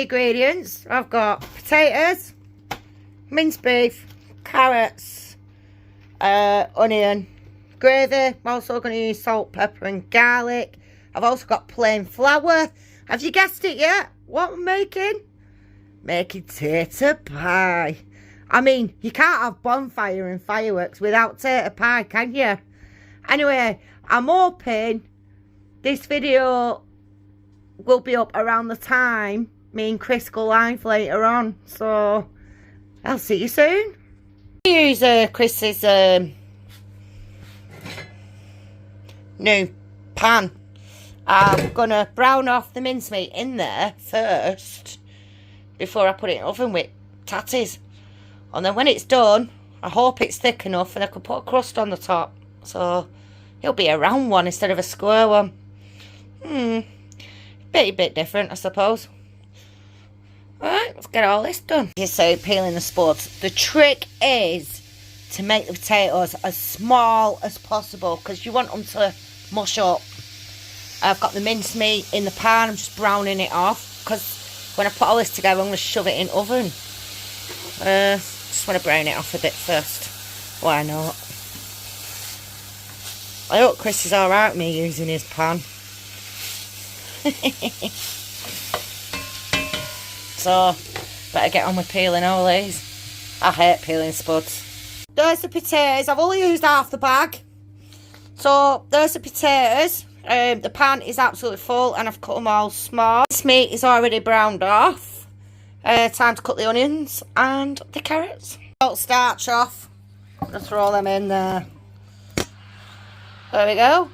ingredients. I've got potatoes, minced beef, carrots, onion, gravy. I'm also going to use salt, pepper and garlic. I've also got plain flour. Have you guessed it yet? What I'm making? Making tater pie. I mean, you can't have bonfire and fireworks without tater pie, can you? Anyway, I'm hoping this video will be up around the time me and Chris go live later on. So, I'll see you soon. Use Chris's new pan. I'm going to brown off the mincemeat in there first before I put it in the oven with tatties. And then when it's done, I hope it's thick enough and I can put a crust on the top. So it'll be a round one instead of a square one. Bit different, I suppose. Alright, let's get all this done. So peeling the spuds. The trick is to make the potatoes as small as possible because you want them to mush up. I've got the mincemeat in the pan. I'm just browning it off because when I put all this together, I'm going to shove it in the oven. Just want to brown it off a bit first. Why not? I hope Chris is alright with me using his pan. So, better get on with peeling all these. I hate peeling spuds. There's the potatoes. I've only used half the bag. So, there's the potatoes. The pan is absolutely full and I've cut them all small. This meat is already browned off. Time to cut the onions and the carrots. Salt starch off. Just throw them in there. There we go.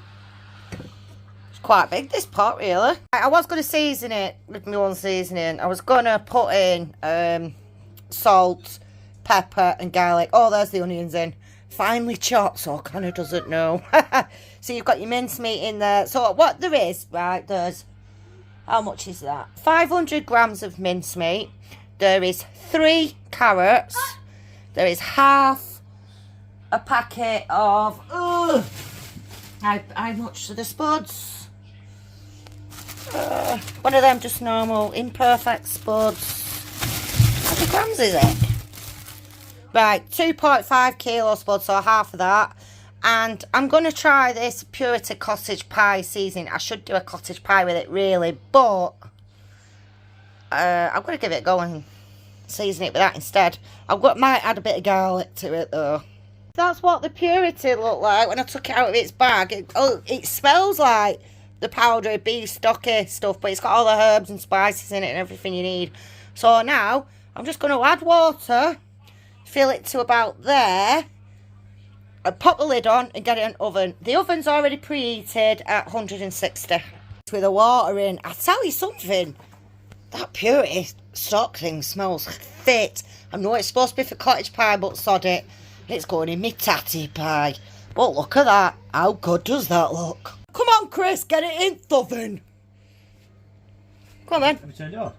It's quite big, this pot, really. I was going to season it with my own seasoning. I was going to put in salt, pepper and garlic. Oh, there's the onions in. Finely chopped, so Connor doesn't know. So you've got your mincemeat in there. So what there is, right, there's, how much is that? 500 grams of mincemeat. There is 3 carrots. There is half a packet of, how much are the spuds? One of them just normal, imperfect spuds. How many grams is it? Right, 2.5 kilo spuds, so half of that. And I'm going to try this Purity cottage pie seasoning. I should do a cottage pie with it, really, but I'm going to give it a go and season it with that instead. Might add a bit of garlic to it, though. That's what the Purity looked like when I took it out of its bag. It smells like the powdered beef stocky stuff, but it's got all the herbs and spices in it and everything you need. So now, I'm just going to add water, fill it to about there, and pop the lid on and get it in the oven. The oven's already preheated at 160. With the water in, I tell you something, that Purity stock thing smells fit. I know it's supposed to be for cottage pie, but sod it, it's going in me tatty pie. But look at that, how good does that look? Come on Chris, get it in the oven. Come on then. Have you turned it on?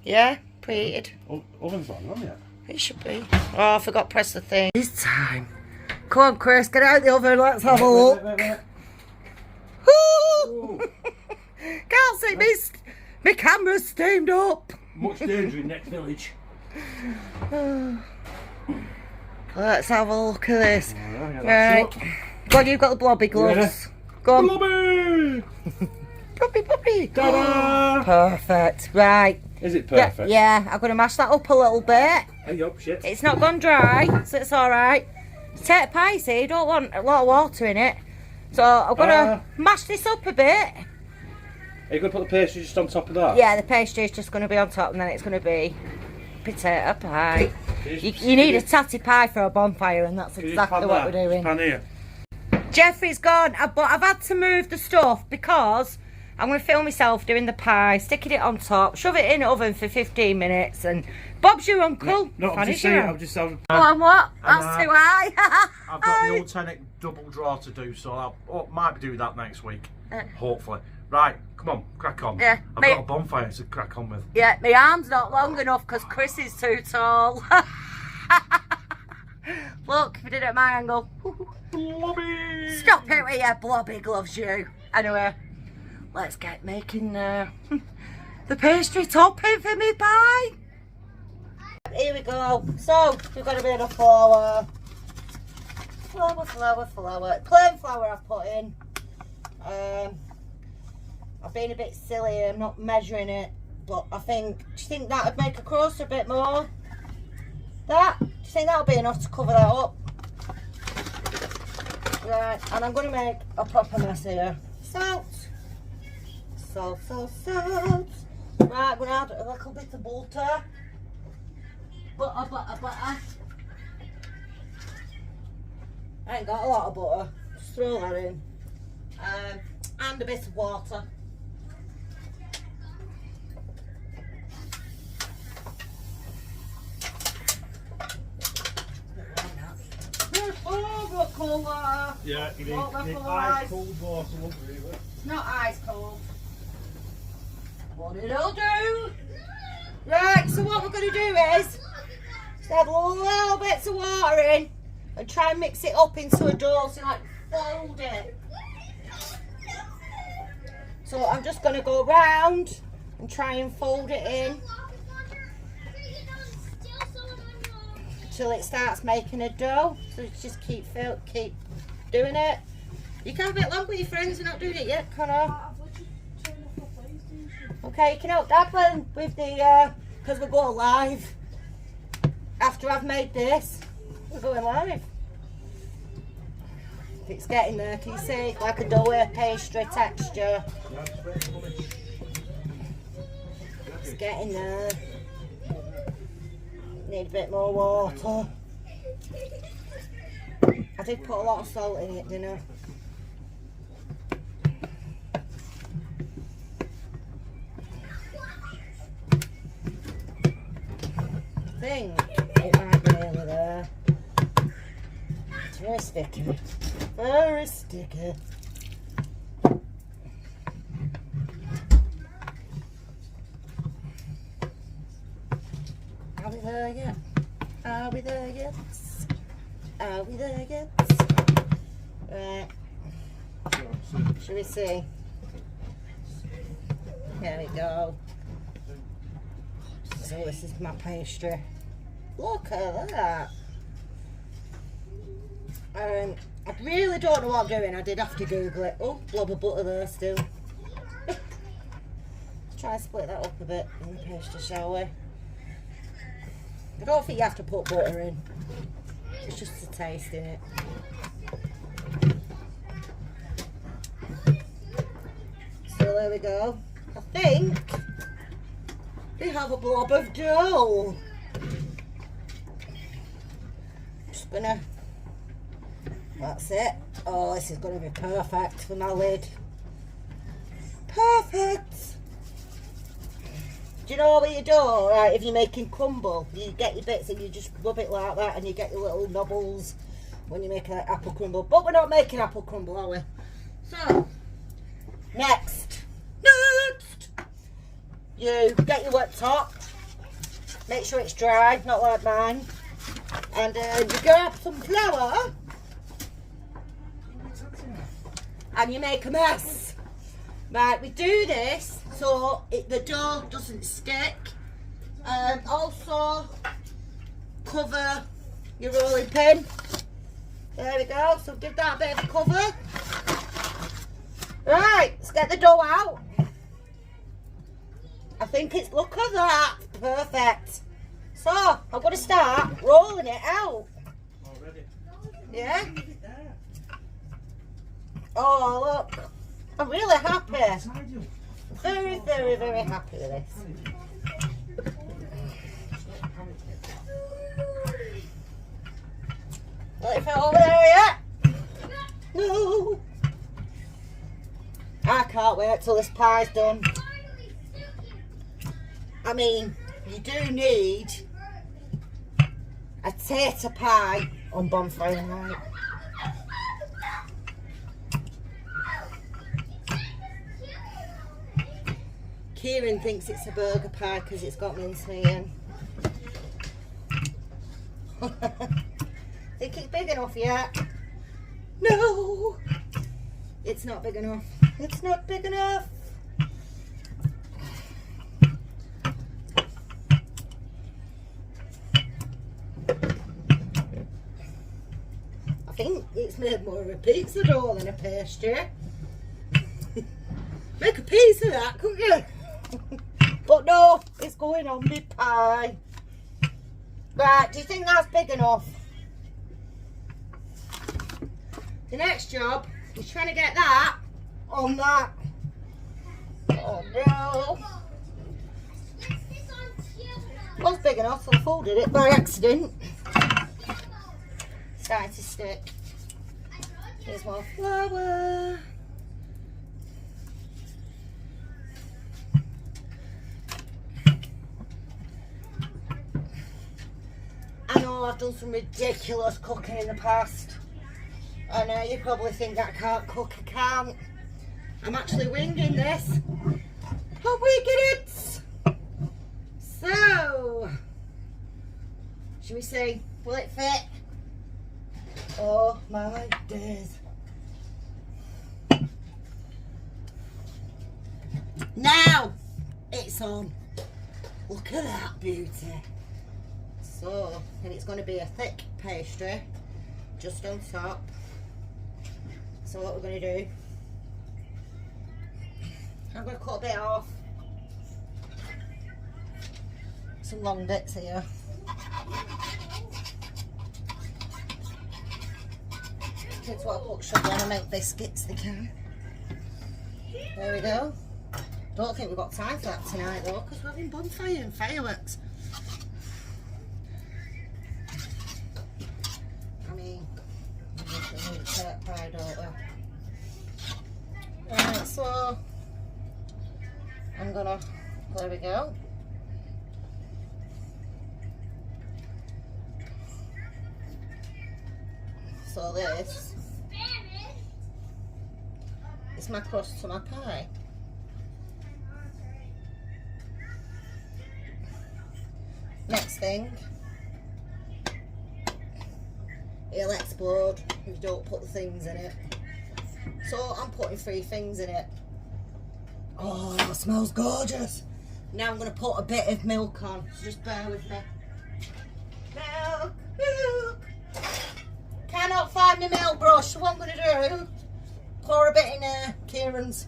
Yeah, preheated. Oven's not on yet. It should be. Oh, I forgot to press the thing. It's time. Come on, Chris, get out the oven. Let's have a look. Wait. Can't see me. My camera's steamed up. Much danger in next village. Let's have a look at this. Right. Go on, you've got the blobby gloves. Go on. Blobby! Blobby. Ta-da! Perfect. Right. Is it perfect? Yeah, I'm going to mash that up a little bit. Hey up, shit. It's not gone dry, so it's alright. Take pie, see, you don't want a lot of water in it. So I'm going to mash this up a bit. Are you going to put the pastry just on top of that? Yeah, the pastry is just going to be on top and then it's going to be potato pie. You need a tatty pie for a bonfire and that's exactly what we're doing. Pan here. Jeffrey's gone, but I've had to move the stuff because I'm going to film myself doing the pie, sticking it on top, shove it in the oven for 15 minutes and Bob's your uncle. No, I'm just saying, I've just Go on, what? That's too high. I've got the alternate double draw to do, so I might be doing that next week. Hopefully. Right, come on, crack on. Yeah, I've got a bonfire to crack on with. Yeah, my arm's not long enough because Chris is too tall. Look, if I did it at my angle. Blobby! Stop it with your blobby gloves, you. Anyway, let's get making the pastry topping for me pie. Here we go. So we've got a bit of flour. Flour. Plain flour I've put in. I've been a bit silly, I'm not measuring it, but I think, do you think that would make a crust a bit more? That? Do you think that would be enough to cover that up? Right, and I'm going to make a proper mess here. Salt. Right, I'm going to add a little bit of butter. Butter. I ain't got a lot of butter, just throw that in. And a bit of water. Oh, cold water. Yeah, you need ice cold water, won't you? It's not ice cold. What it'll do. Right, so what we're going to do is just add little bits of water in and try and mix it up into a dough, so like fold it. So I'm just going to go round and try and fold it in till it starts making a dough. So just keep doing it. You can have it along with your friends. You're not doing it yet, Connor. Okay, you can help Dad with the because we're going live after I've made this. We're going live. It's getting there. Can you see? Like a doughy pastry texture. It's getting there. Need a bit more water. I did put a lot of salt in it, didn't I? I think it might be nearly there. It's very sticky. Very sticky. Are we there yet? Are we there yet? Are we there yet? Right. Shall we see? There we go. So this is my pastry. Look at that. I really don't know what I'm doing. I did have to Google it. Oh, blob of butter there still. Let's try and split that up a bit in the pastry, shall we? I don't think you have to put butter in. It's just a taste in it. So there we go. I think we have a blob of dough. Just gonna, that's it. Oh, this is gonna be perfect for my lid. Perfect. Do you know what you do? Right, if you're making crumble, you get your bits and you just rub it like that and you get your little nubbles when you make like apple crumble. But we're not making apple crumble, are we? So, next, you get your wet top. Make sure it's dry, not like mine. And you grab some flour and you make a mess. Right, we do this so the dough doesn't stick. Also cover your rolling pin. There we go, so give that a bit of a cover. Right, let's get the dough out. I think it's, look at that, perfect. So, I'm going to start rolling it out. Already? Yeah? Oh, look. I'm really happy. Very, very, very happy with this. Let it fit over there yet? No. I can't wait till this pie's done. I mean, you do need a tater pie on bonfire night. Kieran thinks it's a burger pie because it's got mincemeat in. Think it's big enough yet? No! It's not big enough. It's not big enough. think it's made more of a pizza dough than a pastry. Make a piece of that, couldn't you? But no, it's going on my pie. Right, do you think that's big enough? The next job is trying to get that on that. Oh no. Was big enough, so I folded it by accident. Starting to stick. Here's more flour. I know I've done some ridiculous cooking in the past. I know you probably think I can't cook. I can't. I'm actually winging this. I'm winging it. So, should we see? Will it fit? Oh my days. Now it's on. Look at that beauty. So, and it's going to be a thick pastry just on top. So what we're going to do, I'm going to cut a bit off. Some long bits here. Kids want to put sugar on and make biscuits, they can. There we go. Don't think we've got time for that tonight though, because we're having bonfire and fireworks. I mean, we need to take pie, don't we? Right, so I'm gonna, there we go. So this is my crust to my pie. Next thing, it'll explode if you don't put the things in it. So I'm putting 3 things in it. Oh, it smells gorgeous. Now I'm going to put a bit of milk on, so just bear with me. Milk, milk. Cannot find my milk brush, so what I'm going to do, pour a bit in Kieran's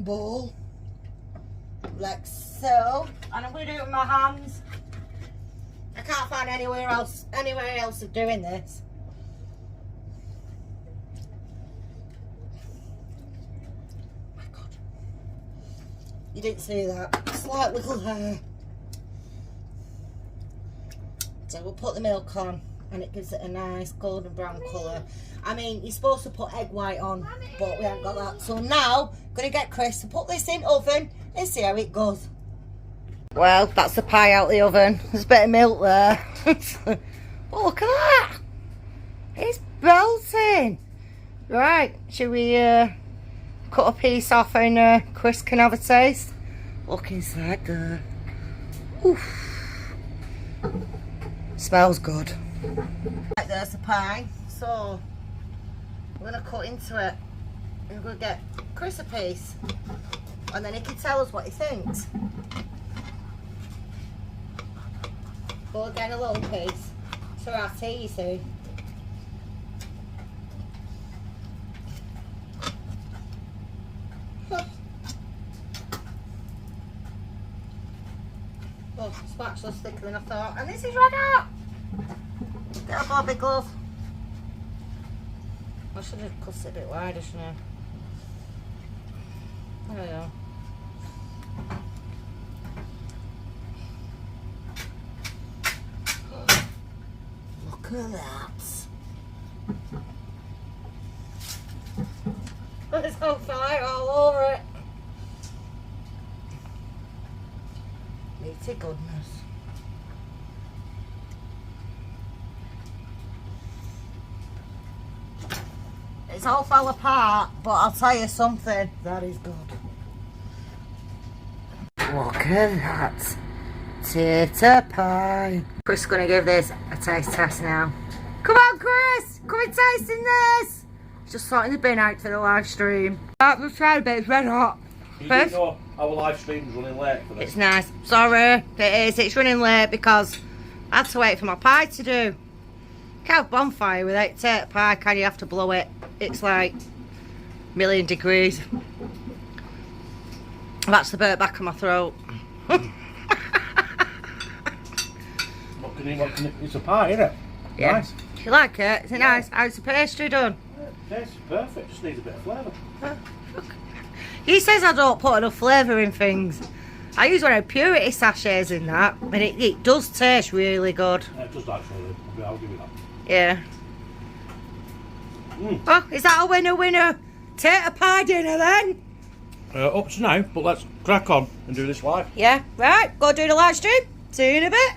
bowl, like so, and I'm going to do it with my hands. I can't find anywhere else of doing this. Oh my God, you didn't see that, slight little hair. So we'll put the milk on. And it gives it a nice golden brown colour. I mean, you're supposed to put egg white on, but we haven't got that. So now, I'm going to get Chris to put this in oven and see how it goes. Well, that's the pie out the oven. There's a bit of milk there. Oh, look at that. It's belting. Right, should we cut a piece off and Chris can have a taste? Look inside there. Oof. Smells good. Right, there's the pie. So we're going to cut into it. We're going to get Chris a piece, and then he can tell us what he thinks. We'll get a little piece for our tea, you see. Oh, spatula's thicker than I thought, and this is red hot. Get a Bobby glove. I should have cut it a bit wider, shouldn't I? There we go. Look at that. There's on fire all over it. Meaty goodness. It's all fell apart, but I'll tell you something, that is good. Look at that. Tater pie. Chris is going to give this a taste test now. Come on, Chris! Come and taste in this! Just sorting the bin out for the live stream. We've tried a bit, it's red hot. You didn't know our live stream's running late for this. It's nice. Sorry, it is. It's running late because I had to wait for my pie to do. Can't have bonfire without potato pie, can you? Have to blow it. It's like million degrees. That's the burnt back of my throat. What can it? It's a pie, isn't it? Yeah. Nice. You like it? Is it nice? How's the pastry done? Yeah, it's perfect. Just needs a bit of flavour. He says I don't put enough flavour in things. I use one of purity sachets in that, and it does taste really good. Yeah, it does actually. I'll give you that. Yeah. Oh, is that a winner? Tater pie dinner then? Up to now, but let's crack on and do this live. Yeah, right. Go do the live stream. See you in a bit.